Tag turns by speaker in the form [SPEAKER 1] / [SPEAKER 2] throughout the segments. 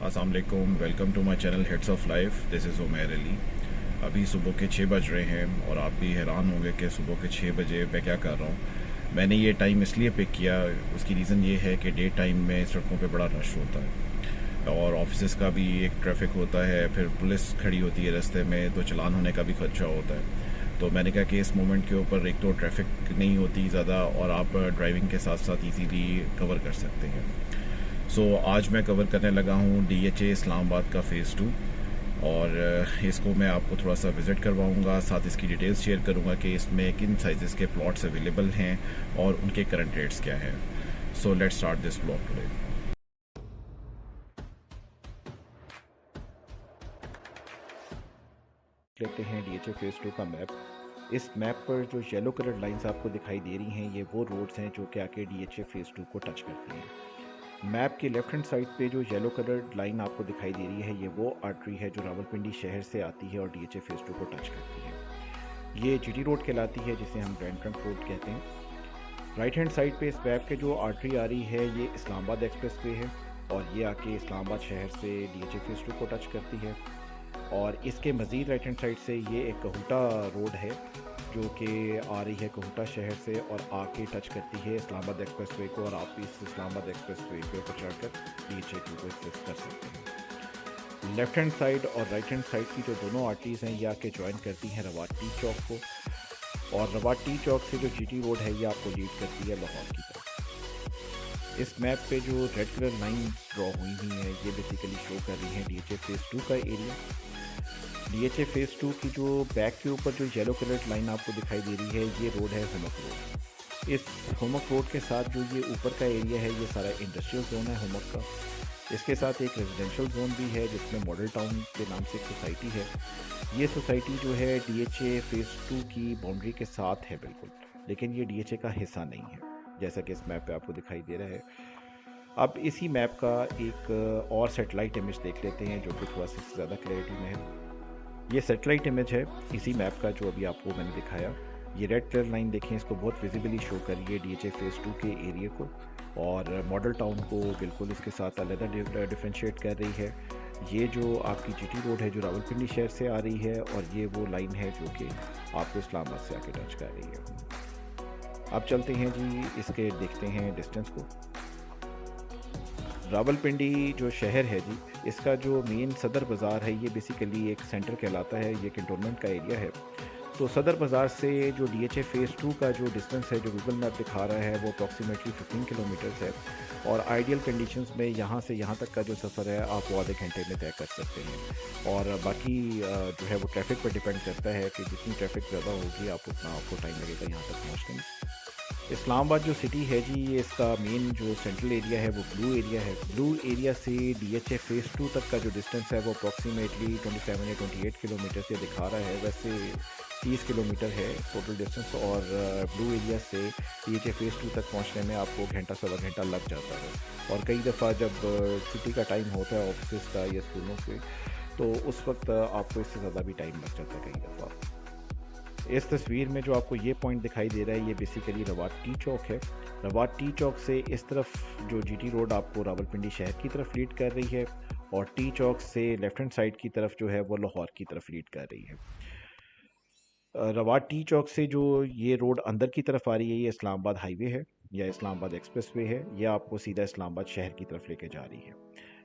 [SPEAKER 1] अस्सलाम वालेकुम, welcome to my channel heads of life. This is Umair Ali. अभी सुबह के 6 बज रहे हैं और आप भी हैरान होंगे कि सुबह के 6 बजे मैं क्या कर रहा हूँ। मैंने ये टाइम इसलिए पिक किया, उसकी रीज़न ये है कि डे टाइम में सड़कों पे बड़ा रश होता है और ऑफिस का भी एक ट्रैफिक होता है, फिर पुलिस खड़ी होती है रास्ते में तो चलान होने का भी खर्चा होता है। तो मैंने कहा कि इस मोमेंट के ऊपर एक तो ट्रैफिक नहीं होती ज़्यादा और आप ड्राइविंग के साथ साथ इजीली कवर कर सकते हैं। आज मैं कवर करने लगा हूँ DHA इस्लामाबाद का फ़ेज़ 2 और इसको मैं आपको थोड़ा सा विज़िट करवाऊँगा, साथ इसकी डिटेल्स शेयर करूँगा कि इसमें किन साइज़ के प्लॉट्स अवेलेबल हैं और उनके करंट रेट्स क्या हैं। So let's start this blog today.
[SPEAKER 2] लेते हैं DHA फेज़ 2 का मैप। इस मैप पर जो येलो कलर लाइंस आपको दिखाई दे रही हैं, ये वो रोड्स हैं जो कि आके DHA फेज़ 2 को टच करती हैं। मैप के लेफ्ट हैंड साइड पे जो येलो कलर लाइन आपको दिखाई दे रही है, ये वो आर्टरी है जो रावलपिंडी शहर से आती है और DHA फेज़ 2 को टच करती है। ये GT रोड कहलाती है, जिसे हम ग्रैंड ट्रंक रोड कहते हैं। राइट हैंड साइड पे इस मैप के जो आर्टरी आ रही है, ये इस्लामाबाद एक्सप्रेस वे है और ये आके इस्लामाबाद शहर से DHA फेज़ 2 को टच करती है। और इसके मज़ीद राइट हैंड साइड से ये एक कहूटा रोड है जो कि आ रही है कहूटा शहर से और आके टच करती है इस्लामाबाद एक्सप्रेस वे को, और आप इस इस्लामाबाद एक्सप्रेस वे पे ऊपर चढ़कर DHA को एक्सेस कर सकते हैं। लेफ्ट हैंड साइड और राइट हैंड साइड की जो दोनों आर्टरीज़ हैं, ये आके ज्वाइन करती हैं रवाटी चौक को, और रवाटी चौक से जो GT रोड है ये आपको लीड करती है लाहौर की तरफ। इस मैप पे जो रेड कलर लाइन ड्रॉ हुई हुई है, ये बेसिकली शो कर रही है DHA फेज़ 2 का एरिया। DHA फेज़ 2 की जो बैक के ऊपर जो येलो कलर लाइन आपको दिखाई दे रही है, ये रोड है होमक रोड। इस होमक रोड के साथ जो ये ऊपर का एरिया है, ये सारा इंडस्ट्रियल जोन है होमक का। इसके साथ एक रेजिडेंशियल जोन भी है जिसमें मॉडल टाउन के नाम से एक सोसाइटी है। ये सोसाइटी जो है DHA फेज़ 2 की बाउंड्री के साथ है बिल्कुल, लेकिन ये DHA का हिस्सा नहीं है, जैसा कि इस मैप पे आपको दिखाई दे रहा है। अब इसी मैप का एक और सेटेलाइट इमेज देख लेते हैं जो कि थोड़ा सा ज़्यादा क्लैरिटी में है। ये सेटेलाइट इमेज है इसी मैप का जो अभी आपको मैंने दिखाया। ये रेड कलर लाइन देखें, इसको बहुत विजिबली शो कर रही है DHA फेज़ 2 के एरिया को, और मॉडल टाउन को बिल्कुल इसके साथ अलग डिफ्रेंशिएट कर रही है। ये जो आपकी GT रोड है जो रावलपिंडी शहर से आ रही है, और ये वो लाइन है जो कि आपको इस्लामाबाद से आके टच कर रही है। अब चलते हैं जी, इसके देखते हैं डिस्टेंस को। रावलपिंडी जो शहर है जी, इसका जो मेन सदर बाज़ार है, ये बेसिकली एक सेंटर कहलाता है, ये कंटोनमेंट का एरिया है। तो सदर बाज़ार से जो DHA फेज़ 2 का जो डिस्टेंस है जो गूगल मैप दिखा रहा है, वो अप्रॉक्सीमेटली 15 किलोमीटर्स है, और आइडियल कंडीशंस में यहाँ से यहाँ तक का जो सफ़र है आप वो आधे घंटे में तय कर सकते हैं। और बाकी जो है वो ट्रैफिक पर डिपेंड करता है कि जितनी ट्रैफिक ज़्यादा होगी आप उतना आपको टाइम लगेगा यहाँ तक पहुँचने में। इस्लामाबाद जो सिटी है जी, ये इसका मेन जो सेंट्रल एरिया है वो ब्लू एरिया है। ब्लू एरिया से DHA फेज़ 2 तक का जो डिस्टेंस है वो अप्रॉक्सीमेटली 27 या 28 किलोमीटर से दिखा रहा है। वैसे 30 किलोमीटर है टोटल डिस्टेंस, और ब्लू एरिया से DHA फेज़ 2 तक पहुंचने में आपको घंटा सवा घंटा लग जाता है। और कई दफ़ा जब छुट्टी का टाइम होता है ऑफिस का या स्कूलों के, तो उस वक्त आपको इससे ज़्यादा भी टाइम लग जाता है कई दफ़ा। इस तस्वीर में जो आपको ये पॉइंट दिखाई दे रहा है, ये बेसिकली रवाटी चौक है। रवाटी चौक से इस तरफ जो GT रोड आपको रावलपिंडी शहर की तरफ लीड कर रही है, और टी चौक से लेफ्ट हैंड साइड की तरफ जो है वो लाहौर की तरफ लीड कर रही है। रवाटी चौक से जो ये रोड अंदर की तरफ आ रही है, ये इस्लामाबाद हाईवे है या इस्लामाबाद एक्सप्रेस वे है। ये आपको सीधा इस्लामाबाद शहर की तरफ लेके जा रही है।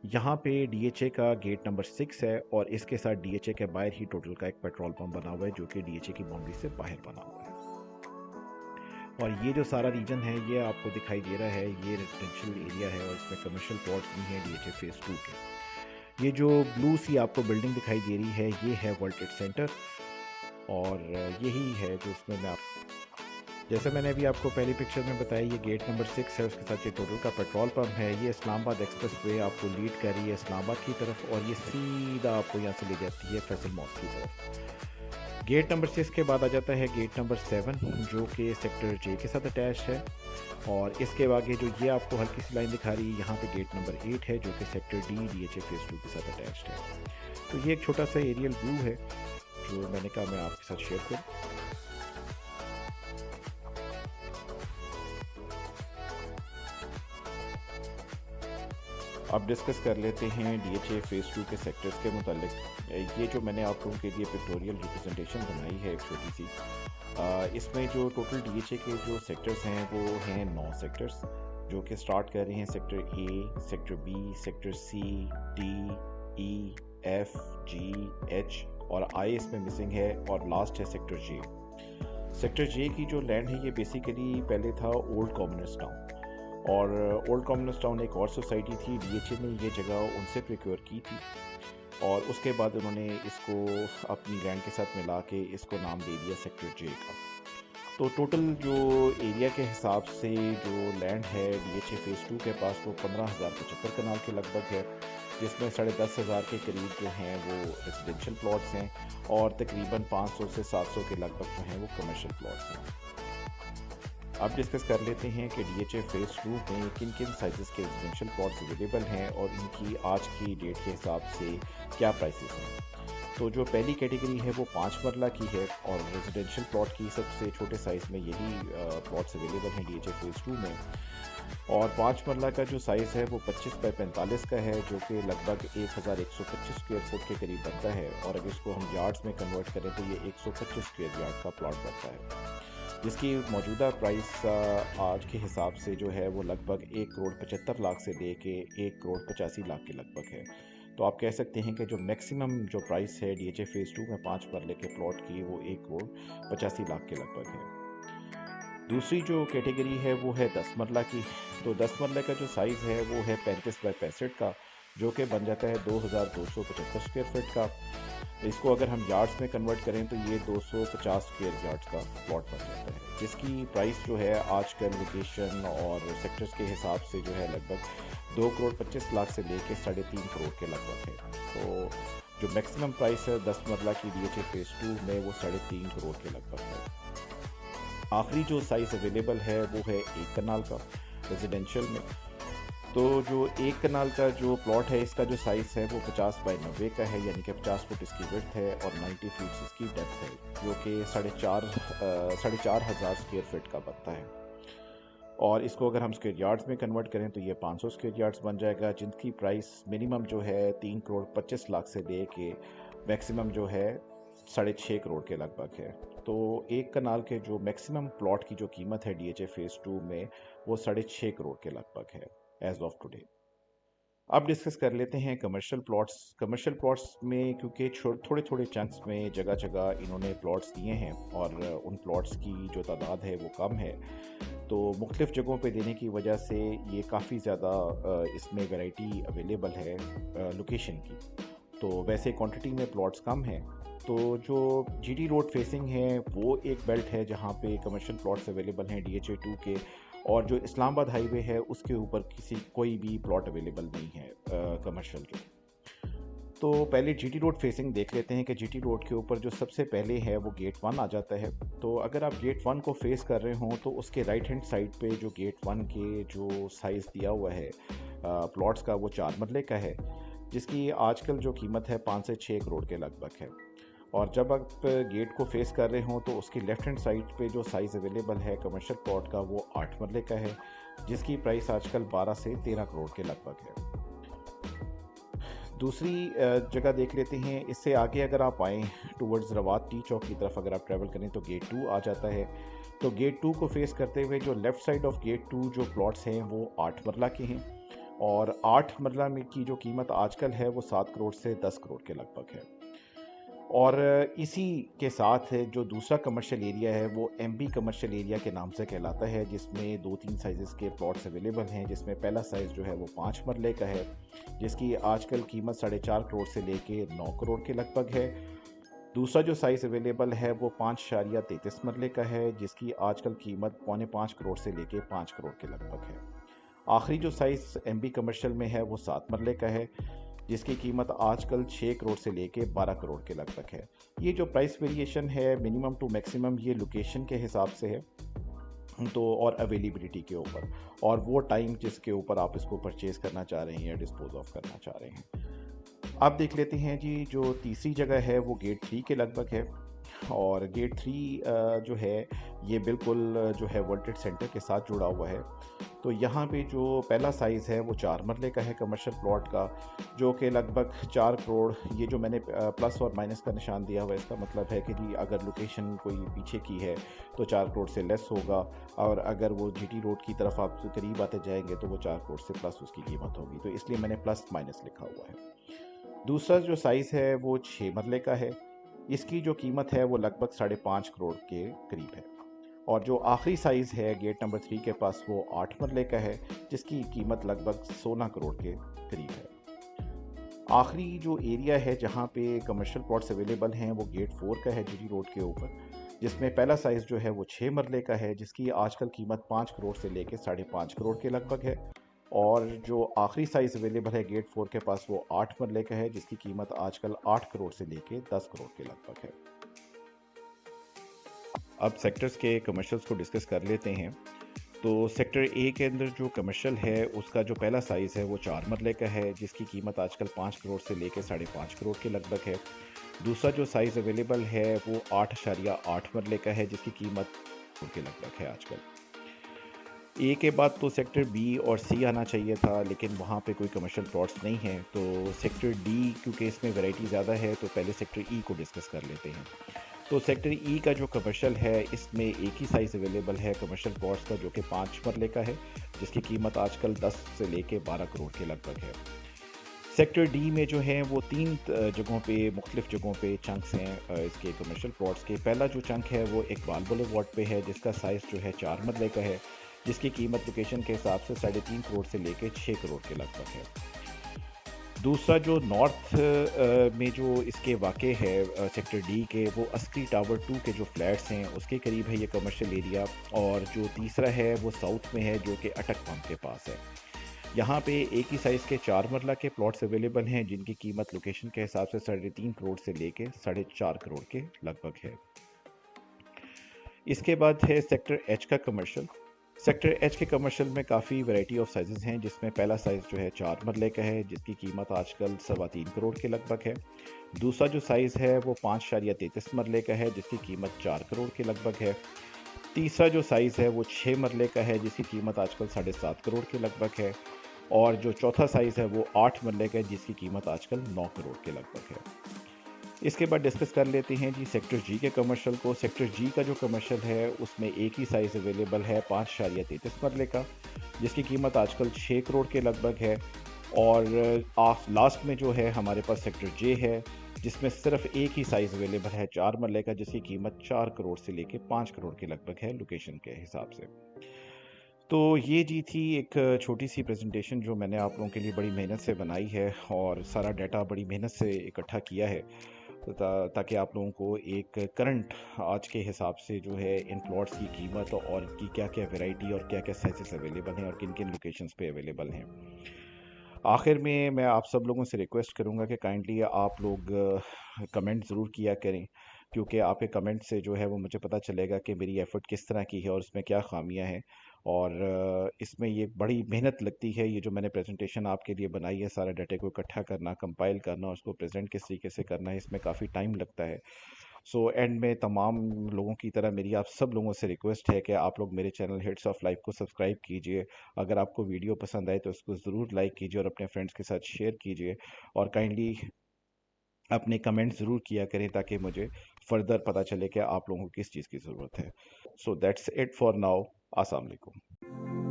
[SPEAKER 2] यहाँ पे DHA का गेट नंबर 6 है, और इसके साथ DHA के बाहर ही टोटल का एक पेट्रोल पंप बना हुआ है जो कि DHA की बाउंड्री से बाहर बना हुआ है। और ये जो सारा रीजन है ये आपको दिखाई दे रहा है, ये रेजिडेंशियल एरिया है और इसमें कमर्शियल प्लॉट्स भी हैं DHA फेज़ 2 के। ये जो ब्लू सी आपको बिल्डिंग दिखाई दे रही है, ये है वर्ल्ड ट्रेड सेंटर, और यही है जो इसमें मैं आप, जैसे मैंने अभी आपको पहली पिक्चर में बताया, ये गेट नंबर 6 है, उसके साथ ये टोटल का पेट्रोल पंप है। ये इस्लामाबाद एक्सप्रेस वे आपको लीड कर रही है इस्लामाबाद की तरफ, और ये सीधा आपको यहाँ से ले जाती है फैसल मॉस्क की तरफ। गेट नंबर 6 के बाद आ जाता है गेट नंबर 7 जो कि सेक्टर J के साथ अटैच है, और इसके आगे जो ये आपको हल्की सी लाइन दिखा रही है, यहाँ पे गेट नंबर 8 है जो कि सेक्टर D DHA फेज़ 2 के साथ अटैच्ड है। तो ये एक छोटा सा एरियल व्यू है जो मैंने कहा मैं आपके साथ शेयर करूँ। अब डिस्कस कर लेते हैं DHA फ़ेज़ 2 के सेक्टर्स के मुतालिक। ये जो मैंने आप लोगों के लिए पिक्टोरियल रिप्रेजेंटेशन बनाई है एक छोटी सी, इसमें जो टोटल DHA के जो सेक्टर्स हैं वो हैं 9 सेक्टर्स, जो कि स्टार्ट कर रहे हैं sector A, sector B, sector C, D, E, F, G, H और I इसमें मिसिंग है, और लास्ट है सेक्टर J। सेक्टर J की जो लैंड है ये बेसिकली पहले था ओल्ड कॉमनर्स टाउन, और ओल्ड कॉमनर्स टाउन एक और सोसाइटी थी। DHA ने ये जगह उनसे प्रिक्योर की थी, और उसके बाद उन्होंने इसको अपनी लैंड के साथ मिला के इसको नाम दे दिया सेक्टर J का। तो टोटल जो एरिया के हिसाब से जो लैंड है DHA फ़ेज़ 2 के पास वो 15,075 कनाल के लगभग है, जिसमें 10,500 के करीब जो हैं वो रेजिडेंशियल प्लॉट्स हैं, और तकरीबन 500 से 700 के लगभग जो हैं वो कमर्शियल प्लॉट्स हैं। अब डिस्कस कर लेते हैं कि DHA फ़ेज़ 2 में किन किन साइज़ के रेजिडेंशियल प्लॉट्स अवेलेबल हैं और इनकी आज की डेट के हिसाब से क्या प्राइसेस हैं। तो जो पहली कैटेगरी है वो 5 मरला की है, और रेजिडेंशियल प्लॉट की सबसे छोटे साइज़ में यही प्लॉट्स अवेलेबल हैं DHA फ़ेज़ 2 में। और 5 मरला का जो साइज़ है वो 25 बाई 45 का है, जो कि लगभग 1125 स्क्वायर फुट के करीब बनता है, और अगर इसको हम यार्ड्स में कन्वर्ट करें तो ये 125 स्क्वायर यार्ड का प्लॉट बनता है, जिसकी मौजूदा प्राइस आज के हिसाब से जो है वो लगभग 1,75,00,000 से लेके 1,85,00,000 के लगभग है। तो आप कह सकते हैं कि जो मैक्सिमम जो प्राइस है DHA फ़ेज़ 2 में 5 मरले के प्लॉट की वो 1,85,00,000 के लगभग है। दूसरी जो कैटेगरी है वो है 10 मरला की। तो 10 मरले का जो साइज़ है वो है 35 बाई 65 का, जो कि बन जाता है 2,275 स्क्वायर फीट का। इसको अगर हम यार्ड्स में कन्वर्ट करें तो ये 250 स्क्वायर यार्ड्स का प्लॉट बन जाता है, जिसकी प्राइस जो है आजकल लोकेशन और सेक्टर्स के हिसाब से जो है लगभग 2,25,00,000 से लेके 3.5 करोड़ के लगभग है। तो जो मैक्सिमम प्राइस है 10 मरला की DHA फ़ेज़ 2 में वो 3.5 करोड़ के लगभग है। आखिरी जो साइज़ अवेलेबल है वो है 1 कनाल का रेजिडेंशियल में। तो जो 1 कनाल का जो प्लॉट है इसका जो साइज़ है वो 50 बाई 90 का है, यानी कि 50 फुट इसकी विड्थ है और 90 फीट इसकी डेप्थ है, जो कि 4,500 स्क्वायर फीट का बनता है। और इसको अगर हम स्क्वायर यार्ड्स में कन्वर्ट करें तो ये 500 स्क्वायर यार्ड्स बन जाएगा, जिनकी प्राइस मिनिमम जो है 3,25,00,000 से ले के मैक्सिमम जो है 6.5 करोड़ के लगभग है। तो 1 कनाल के जो मैक्सिमम प्लॉट की जो कीमत है DHA फ़ेज़ 2 में वो 6.5 करोड़ के लगभग है एज ऑफ टुडे। अब डिस्कस कर लेते हैं कमर्शियल प्लॉट्स। कमर्शियल प्लॉट्स में क्योंकि थोड़े थोड़े चंक्स में जगह जगह इन्होंने प्लॉट्स दिए हैं, और उन प्लॉट्स की जो तादाद है वो कम है, तो मुख्तलिफ़ जगहों पे देने की वजह से ये काफ़ी ज़्यादा इसमें वैरायटी अवेलेबल है लोकेशन की। तो वैसे क्वांटिटी में प्लॉट्स कम हैं। तो जो GT रोड फेसिंग है वो एक बेल्ट है जहाँ पे कमर्शियल प्लॉट्स अवेलेबल हैं DHA 2 के, और जो इस्लामाबाद हाईवे है उसके ऊपर कोई भी प्लॉट अवेलेबल नहीं है कमर्शियल के। तो पहले GT रोड फेसिंग देख लेते हैं कि GT रोड के ऊपर जो सबसे पहले है वो गेट 1 आ जाता है। तो अगर आप गेट 1 को फेस कर रहे हों तो उसके राइट हैंड साइड पे जो गेट 1 के जो साइज़ दिया हुआ है प्लॉट्स का वो 4 मरले का है, जिसकी आजकल जो कीमत है 5 से 6 करोड़ के लगभग है। और जब आप गेट को फेस कर रहे हों तो उसकी लेफ़्ट हैंड साइड पे जो साइज़ अवेलेबल है कमर्शियल प्लॉट का वो 8 मरले का है, जिसकी प्राइस आजकल 12 से 13 करोड़ के लगभग है। दूसरी जगह देख लेते हैं। इससे आगे अगर आप आएँ टूवर्ड्स रवात टी चौक की तरफ अगर आप ट्रैवल करें तो गेट 2 आ जाता है। तो गेट 2 को फेस करते हुए जो लेफ़्ट साइड ऑफ गेट 2 जो प्लॉट्स हैं वो 8 मरला के हैं, और 8 मरला में की जो कीमत आजकल है वो 7 करोड़ से 10 करोड़ के लगभग है। और इसी के साथ जो दूसरा कमर्शियल एरिया है वो MB कमर्शियल एरिया के नाम से कहलाता है, जिसमें 2-3 साइज़ के प्लॉट्स अवेलेबल हैं, जिसमें पहला साइज़ जो है वो 5 मरले का है, जिसकी आजकल कीमत 4.5 करोड़ से लेके 9 करोड़ के लगभग है। दूसरा जो साइज़ अवेलेबल है वो 5.33 मरले का है, जिसकी आजकल कीमत 4.25 करोड़ से लेके 5 करोड़ के लगभग है। आखिरी जो साइज़ MB कमर्शियल में है वो 7 मरले का है, जिसकी कीमत आजकल 6 करोड़ से लेके 12 करोड़ के लगभग है। ये जो प्राइस वेरिएशन है मिनिमम टू मैक्सिमम ये लोकेशन के हिसाब से है, तो और अवेलेबिलिटी के ऊपर, और वो टाइम जिसके ऊपर आप इसको परचेज़ करना चाह रहे हैं या डिस्पोज ऑफ करना चाह रहे हैं। आप देख लेते हैं जी, जो तीसरी जगह है वो गेट 3 के लगभग है। और गेट 3 जो है ये बिल्कुल जो है वर्ल्ड ट्रेड सेंटर के साथ जुड़ा हुआ है। तो यहाँ पे जो पहला साइज़ है वो 4 मरले का है कमर्शियल प्लॉट का, जो कि लगभग 4 करोड़, ये जो मैंने प्लस और माइनस का निशान दिया हुआ है इसका मतलब है कि जी अगर लोकेशन कोई पीछे की है तो 4 करोड़ से लेस होगा, और अगर वो जीटी रोड की तरफ आप करीब आते जाएंगे तो वो 4 करोड़ से प्लस उसकी कीमत होगी, तो इसलिए मैंने प्लस माइनस लिखा हुआ है। दूसरा जो साइज़ है वो 6 मरले का है, इसकी जो कीमत है वो लगभग 5.5 करोड़ के करीब है। और जो आखिरी साइज़ है गेट नंबर 3 के पास वो 8 मरले का है, जिसकी कीमत लगभग 16 करोड़ के करीब है। आखिरी जो एरिया है जहाँ पे कमर्शियल प्लॉट्स अवेलेबल हैं वो गेट 4 का है जीटी रोड के ऊपर, जिसमें पहला साइज़ जो है वो 6 मरले का है, जिसकी आजकल कीमत 5 करोड़ से लेके 5.5 करोड़ के लगभग है। और जो आखिरी साइज़ अवेलेबल है गेट 4 के पास वो 8 मरले का है, जिसकी कीमत आजकल 8 करोड़ से लेके 10 करोड़ के लगभग है। अब सेक्टर्स के कमर्शियल्स को डिस्कस कर लेते हैं। तो सेक्टर ए के अंदर जो कमर्शियल है उसका जो पहला साइज़ है वो 4 मरले का है, जिसकी कीमत आजकल 5 करोड़ से लेकर 5.5 करोड़ के लगभग है। दूसरा जो साइज़ अवेलेबल है वो 8.8 मरले का है, जिसकी कीमत के लगभग है आजकल। ए के बाद तो सेक्टर बी और सी आना चाहिए था, लेकिन वहाँ पे कोई कमर्शियल प्लॉट्स नहीं है, तो सेक्टर डी क्योंकि इसमें वैरायटी ज़्यादा है तो पहले सेक्टर ई को डिस्कस कर लेते हैं। तो सेक्टर ई का जो कमर्शियल है इसमें एक ही साइज़ अवेलेबल है कमर्शियल प्लॉट्स का, जो कि 5 मरले का है, जिसकी कीमत आजकल 10 से लेके 12 करोड़ के लगभग है। सेक्टर डी में जो है वो 3 जगहों पे मुख्तलिफ जगहों पे चंक्स हैं इसके कमर्शियल प्लॉट्स के। पहला जो चंक है वो इकबाल बुलेवार्ड पे है, जिसका साइज़ जो है 4 मरले का है, जिसकी कीमत लोकेशन के हिसाब से 3.5 करोड़ से लेके 6 करोड़ के लगभग है। दूसरा जो नॉर्थ में जो इसके वाक़े है सेक्टर डी के, वो अस्करी टावर 2 के जो फ्लैट्स हैं उसके करीब है ये कमर्शियल एरिया। और जो तीसरा है वो साउथ में है, जो कि अटक पंप के पास है। यहाँ पे एक ही साइज़ के 4 मरला के प्लॉट्स अवेलेबल हैं, जिनकी कीमत लोकेशन के हिसाब से 3.5 करोड़ से लेके 4.5 करोड़ के लगभग है। इसके बाद है सेक्टर एच का कमर्शियल। सेक्टर एच के कमर्शियल में काफ़ी वैरायटी ऑफ साइजेस हैं, जिसमें पहला साइज़ जो है 4 मरले का है, जिसकी कीमत आजकल 3.25 करोड़ के लगभग है। दूसरा जो साइज़ है वो 5.33 मरले का है, जिसकी कीमत 4 करोड़ के लगभग है। तीसरा जो साइज़ है वो 6 मरले का है, जिसकी कीमत आजकल 7.5 करोड़ के लगभग है। और जो चौथा साइज़ है वो 8 मरले का है, जिसकी कीमत आजकल 9 करोड़ के लगभग है। इसके बाद डिस्कस कर लेते हैं जी सेक्टर जी के कमर्शियल को। सेक्टर जी का जो कमर्शियल है उसमें एक ही साइज़ अवेलेबल है 5.33 मरले का, जिसकी कीमत आजकल 6 करोड़ के लगभग है। और लास्ट में जो है हमारे पास सेक्टर जे है, जिसमें सिर्फ एक ही साइज़ अवेलेबल है 4 मरले का, जिसकी कीमत 4 करोड़ से लेके 5 करोड़ के लगभग है लोकेशन के हिसाब से। तो ये जी थी एक छोटी सी प्रेजेंटेशन जो मैंने आप लोगों के लिए बड़ी मेहनत से बनाई है, और सारा डाटा बड़ी मेहनत से इकट्ठा किया है, ताकि आप लोगों को एक करंट आज के हिसाब से जो है इन प्लॉट्स की कीमत और इनकी क्या क्या वैरायटी और क्या क्या साइजेस अवेलेबल हैं और किन किन लोकेशंस पे अवेलेबल हैं। आखिर में मैं आप सब लोगों से रिक्वेस्ट करूंगा कि काइंडली आप लोग कमेंट ज़रूर किया करें, क्योंकि आपके कमेंट से जो है वो मुझे पता चलेगा कि मेरी एफ़र्ट किस तरह की है और इसमें क्या खामियां हैं। और इसमें ये बड़ी मेहनत लगती है, ये जो मैंने प्रेजेंटेशन आपके लिए बनाई है, सारा डाटा को इकट्ठा करना, कंपाइल करना और उसको प्रेजेंट किस तरीके से करना है, इसमें काफ़ी टाइम लगता है। सो एंड में तमाम लोगों की तरह मेरी आप सब लोगों से रिक्वेस्ट है कि आप लोग मेरे चैनल हिट्स ऑफ लाइफ को सब्सक्राइब कीजिए। अगर आपको वीडियो पसंद आए तो उसको ज़रूर लाइक कीजिए और अपने फ्रेंड्स के साथ शेयर कीजिए, और काइंडली अपने कमेंट ज़रूर किया करें ताकि मुझे फर्दर पता चले कि आप लोगों को किस चीज़ की ज़रूरत है। So that's it for now. अस्सलाम वालेकुम।